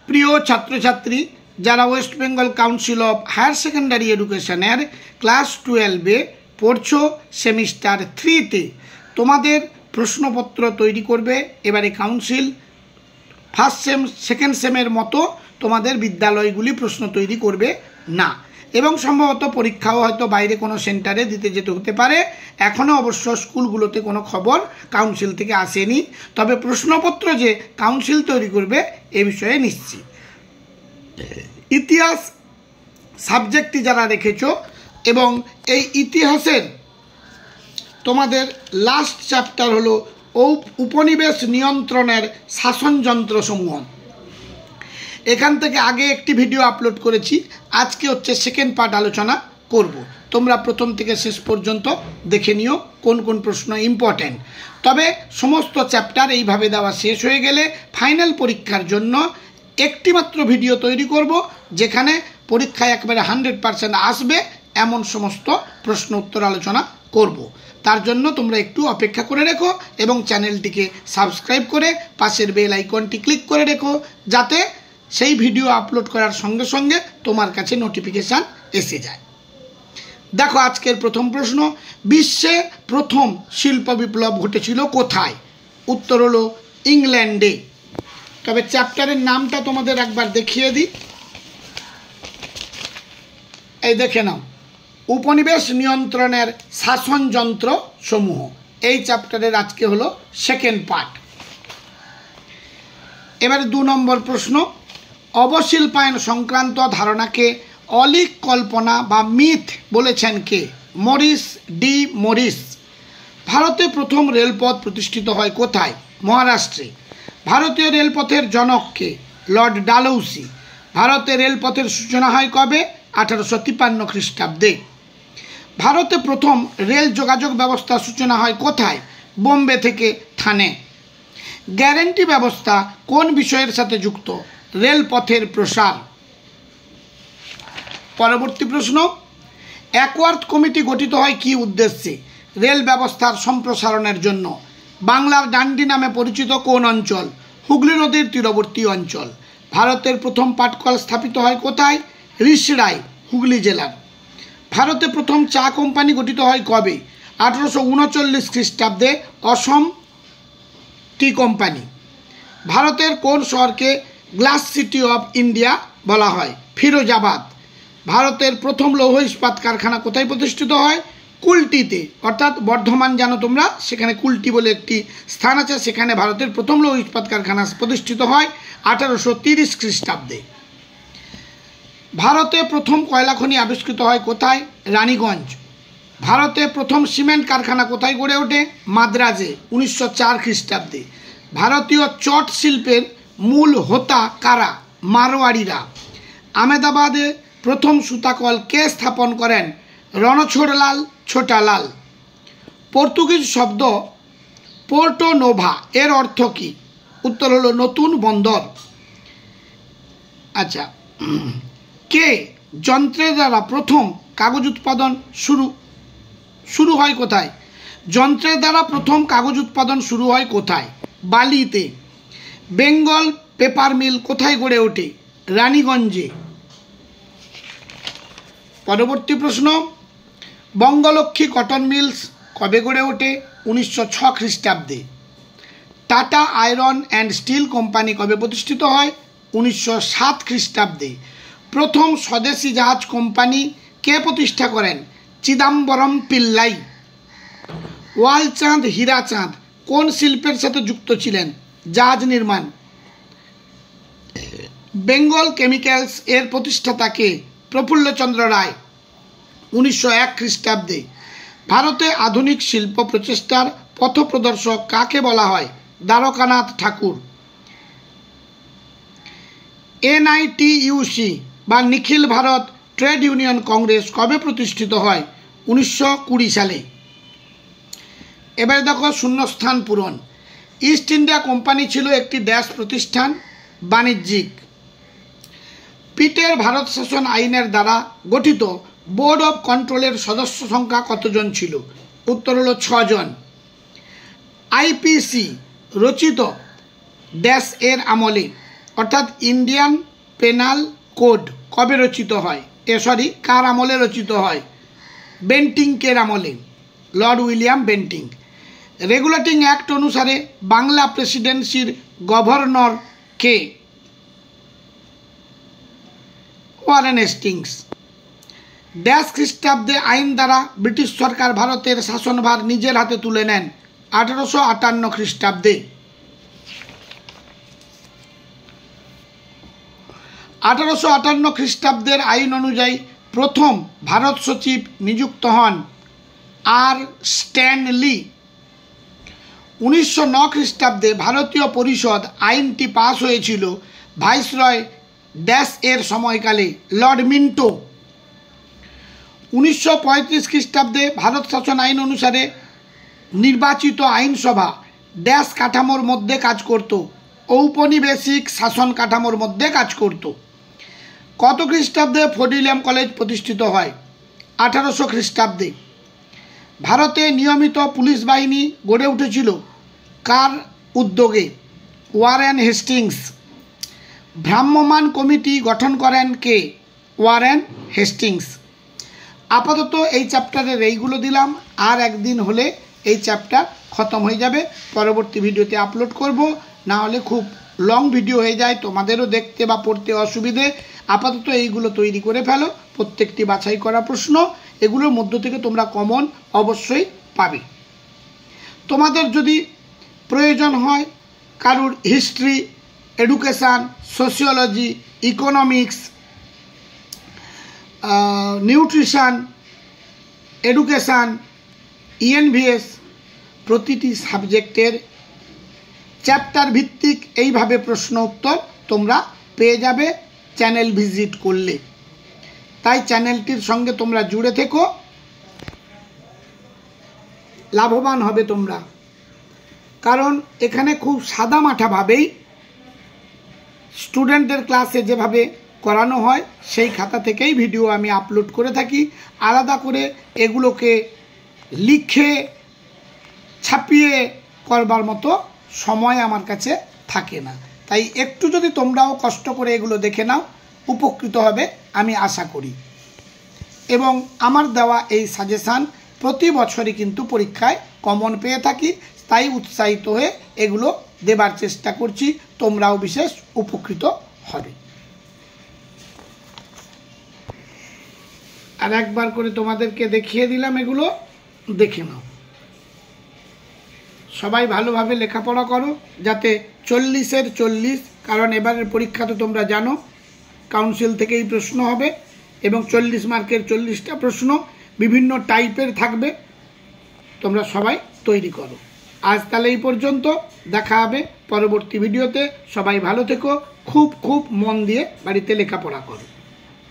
প্রিয় ছাত্রছাত্রী যারা West Bengal council of higher secondary এডুকেশনের ক্লাস 12-এ পড়ছো সেমিস্টার 3-তে, তোমাদের প্রশ্নপত্র তৈরি করবে। এবারে কাউন্সিল ফার্স্ট সেম সেকেন্ড সেমের মতো তোমাদের বিদ্যালয়গুলি প্রশ্ন তৈরি করবে না, এবং সম্ভবত পরীক্ষাও হয়তো বাইরে কোনো সেন্টারে দিতে যেতে হতে পারে। এখনও অবশ্য স্কুলগুলোতে কোনো খবর কাউন্সিল থেকে আসেনি, তবে প্রশ্নপত্র যে কাউন্সিল তৈরি করবে এ বিষয়ে নিশ্চিত। ইতিহাস সাবজেক্টটি যারা রেখেছো, এবং এই ইতিহাসের তোমাদের লাস্ট চ্যাপ্টার হলো উপনিবেশ নিয়ন্ত্রণের শাসনযন্ত্রসমূহ। এখান থেকে আগে একটি ভিডিও আপলোড করেছি, আজকে হচ্ছে সেকেন্ড পার্ট আলোচনা করব। তোমরা প্রথম থেকে শেষ পর্যন্ত দেখে নিও কোন কোন প্রশ্ন ইম্পর্ট্যান্ট। তবে সমস্ত চ্যাপ্টার এইভাবে দেওয়া শেষ হয়ে গেলে ফাইনাল পরীক্ষার জন্য একটি মাত্র ভিডিও তৈরি করব, যেখানে পরীক্ষায় একবারে 100% আসবে এমন সমস্ত প্রশ্ন উত্তর আলোচনা করব। তার জন্য তোমরা একটু অপেক্ষা করে রেখো এবং চ্যানেলটিকে সাবস্ক্রাইব করে পাশের বেল আইকনটি ক্লিক করে রেখো, যাতে সেই ভিডিও আপলোড করার সঙ্গে সঙ্গে তোমার কাছে নোটিফিকেশান এসে যায়। দেখো আজকের প্রথম প্রশ্ন, বিশ্বে প্রথম শিল্প বিপ্লব ঘটেছিল কোথায়? উত্তর হলো ইংল্যান্ডে। তবে চ্যাপ্টারের নামটা তোমাদের একবার দেখিয়ে দিই, এই দেখে নাও, উপনিবেশ নিয়ন্ত্রণের শাসনযন্ত্র সমূহ। এই চ্যাপ্টারের আজকে হলো সেকেন্ড পার্ট। এবারে 2 নম্বর প্রশ্ন, অবশিল্পায়ন সংক্রান্ত ধারণাকে অলীক কল্পনা বা মিথ বলেছেন কে? Morris D Morris. ভারতে প্রথম রেলপথ প্রতিষ্ঠিত হয় কোথায়? মহারাষ্ট্রে। ভারতীয় রেলপথের জনক কে? লর্ড ডালহৌসি। ভারতে রেলপথের সূচনা হয় কবে? 1853 খ্রিস্টাব্দে। ভারতে প্রথম রেল যোগাযোগ ব্যবস্থার সূচনা হয় কোথায়? বোম্বে থেকে থানে। গ্যারেন্টি ব্যবস্থা কোন বিষয়ের সাথে যুক্ত? রেলপথের প্রসার। পরবর্তী প্রশ্ন, অ্যাকওয়ার্থ কমিটি গঠিত হয় কি উদ্দেশ্যে? রেল ব্যবস্থার সম্প্রসারণের জন্য। বাংলার ডান্ডি নামে পরিচিত কোন অঞ্চল? হুগলি নদীর তীরবর্তী অঞ্চল। ভারতের প্রথম পাটকল স্থাপিত হয় কোথায়? রিষড়ায়, হুগলি জেলার। ভারতে প্রথম চা কোম্পানি গঠিত হয় কবে? 1839 খ্রিস্টাব্দে, অসম টি কোম্পানি। ভারতের কোন শহরকে গ্লাস সিটি অফ ইন্ডিয়া বলা হয়? ফিরোজাবাদ। ভারতের প্রথম লৌহ ইস্পাত কারখানা কোথায় প্রতিষ্ঠিত হয়? কুলটিতে, অর্থাৎ বর্ধমান জানো তোমরা, সেখানে কুলটি বলে একটি স্থান আছে, সেখানে ভারতের প্রথম লৌহ ইস্পাত কারখানা প্রতিষ্ঠিত হয় 1830 খ্রিস্টাব্দে। ভারতে প্রথম কয়লা খনি আবিষ্কৃত হয় কোথায়? রানীগঞ্জ। ভারতে প্রথম সিমেন্ট কারখানা কোথায় গড়ে ওঠে? মাদ্রাজে, 1904 খ্রিস্টাব্দে। ভারতীয় চট শিল্পের মূল হোতা কারা? মারোয়াড়িরা। আহমেদাবাদে প্রথম সুতাকল কে স্থাপন করেন? রণছোড়লাল ছোটালাল। পর্তুগিজ শব্দ পোর্টো নোভা এর অর্থ কী? উত্তর হলো নতুন বন্দর। আচ্ছা, কে যন্ত্রের দ্বারা প্রথম কাগজ উৎপাদন শুরু হয় কোথায়? যন্ত্রের দ্বারা প্রথম কাগজ উৎপাদন শুরু হয় কোথায়? বালিতে। বেঙ্গল পেপার মিল কোথায় গড়ে ওঠে? রানীগঞ্জে। পরবর্তী প্রশ্ন, বঙ্গলক্ষ্মী কটন মিলস কবে গড়ে ওঠে? 1906 খ্রিস্টাব্দে। Tata iron and steel company কবে প্রতিষ্ঠিত হয়? 1907 খ্রিস্টাব্দে। প্রথম স্বদেশি জাহাজ কোম্পানি কে প্রতিষ্ঠা করেন? চিদাম্বরম পিল্লাই। ওয়ালচাঁদ হীরাচাঁদ কোন শিল্পের সাথে যুক্ত ছিলেন? জাহাজ নির্মাণ। বেঙ্গল কেমিক্যালস এর প্রতিষ্ঠাতা কে? প্রফুল্লচন্দ্র রায়, 1901 খ্রিস্টাব্দে। ভারতে আধুনিক শিল্প প্রচেষ্টার পথপ্রদর্শক কাকে বলা হয়? দ্বারকানাথ ঠাকুর। NITUC বা নিখিল ভারত ট্রেড ইউনিয়ন কংগ্রেস কবে প্রতিষ্ঠিত হয়? 1920 সালে। এবারে দেখো শূন্যস্থান পূরণ। ইস্ট ইন্ডিয়া কোম্পানি ছিল একটি ড্যাশ প্রতিষ্ঠান, বাণিজ্যিক। পিটের ভারত শাসন আইনের দ্বারা গঠিত বোর্ড অফ কন্ট্রোলের সদস্য সংখ্যা কতজন ছিল? উত্তর হলো 6 জন। IPC রচিত ড্যাশ এর আমলে অর্থাৎ ইন্ডিয়ান পেনাল কোড কবে রচিত হয়, কার আমলে রচিত হয়? বেন্টিংকের আমলে, Lord William Bentinck. Regulating act অনুসারে বাংলা প্রেসিডেন্সির গভর্নর কে? Warren Hastings. ড্যাশ খ্রিস্টাব্দে আইন দ্বারা ব্রিটিশ সরকার ভারতের শাসনভার নিজের হাতে তুলে নেন? 1858 খ্রিস্টাব্দে। 1858 খ্রিস্টাব্দের আইন অনুযায়ী প্রথম ভারত সচিব নিযুক্ত হন আর স্ট্যানলি। 1909 খ্রিস্টাব্দে ভারতীয় পরিষদ আইনটি পাশ হয়েছিল ভাইসরয় ড্যাশ এর সময়কালে, লর্ড মিন্টো। 1935 খ্রিস্টাব্দে ভারত শাসন আইন অনুসারে নির্বাচিত আইনসভা ড্যাশ কাঠামোর মধ্যে কাজ করত? ঔপনিবেশিক শাসন কাঠামোর মধ্যে কাজ করত। কত খ্রিস্টাব্দে ফোর্ট উইলিয়াম কলেজ প্রতিষ্ঠিত হয়? 1800 খ্রিস্টাব্দে। ভারতে নিয়মিত পুলিশ বাহিনী গড়ে উঠেছিল কার উদ্যোগে? Warren Hastings. ভ্রাম্যমাণ কমিটি গঠন করেন কে? Warren Hastings. আপাতত এই চ্যাপ্টারের এইগুলো দিলাম, আর একদিন হলে এই চ্যাপ্টার খতম হয়ে যাবে। পরবর্তী ভিডিওতে আপলোড করব, না হলে খুব লং ভিডিও হয়ে যায়, তোমাদেরও দেখতে বা পড়তে অসুবিধে। আপাতত এইগুলো তৈরি করে ফেলো, প্রত্যেকটি বাছাই করা প্রশ্ন, এগুলোর মধ্য থেকে তোমরা কমন অবশ্যই পাবে। তোমাদের যদি প্রয়োজন হয় কারুর history, education, sociology, economics, nutrition, education, ENVS, প্রতিটি সাবজেক্টের চ্যাপ্টার ভিত্তিক এইভাবে প্রশ্ন উত্তর তোমরা পেয়ে যাবে চ্যানেল ভিজিট করলে। তাই চ্যানেলটির সঙ্গে তোমরা জুড়ে থেকো, লাভবান হবে তোমরা। কারণ এখানে খুব সাদামাঠাভাবেই স্টুডেন্টদের ক্লাসে যেভাবে করানো হয় সেই খাতা থেকেই ভিডিও আমি আপলোড করে থাকি। আলাদা করে এগুলোকে লিখে ছাপিয়ে করবার মতো সময় আমার কাছে থাকে না। তাই একটু যদি তোমরাও কষ্ট করে এগুলো দেখে নাও, উপকৃত হবে আমি আশা করি। এবং আমার দেওয়া এই সাজেশান প্রতি বছরই কিন্তু পরীক্ষায় কমন পেয়ে থাকি, তাই উৎসাহিত হয়ে এগুলো দেবার চেষ্টা করছি, তোমরাও বিশেষ উপকৃত হবে। আর একবার করে তোমাদেরকে দেখিয়ে দিলাম, এগুলো দেখে নাও। সবাই ভালোভাবে লেখাপড়া করো যাতে 40-এর 40, কারণ এবারের পরীক্ষা তো তোমরা জানো কাউন্সিল থেকেই প্রশ্ন হবে এবং 40 মার্কের 40টা প্রশ্ন বিভিন্ন টাইপের থাকবে। তোমরা সবাই তৈরি করো। আজ তাহলে এই পর্যন্ত, দেখা হবে পরবর্তী ভিডিওতে। সবাই ভালো থেকো, খুব খুব মন দিয়ে বাড়িতে লেখাপড়া করো।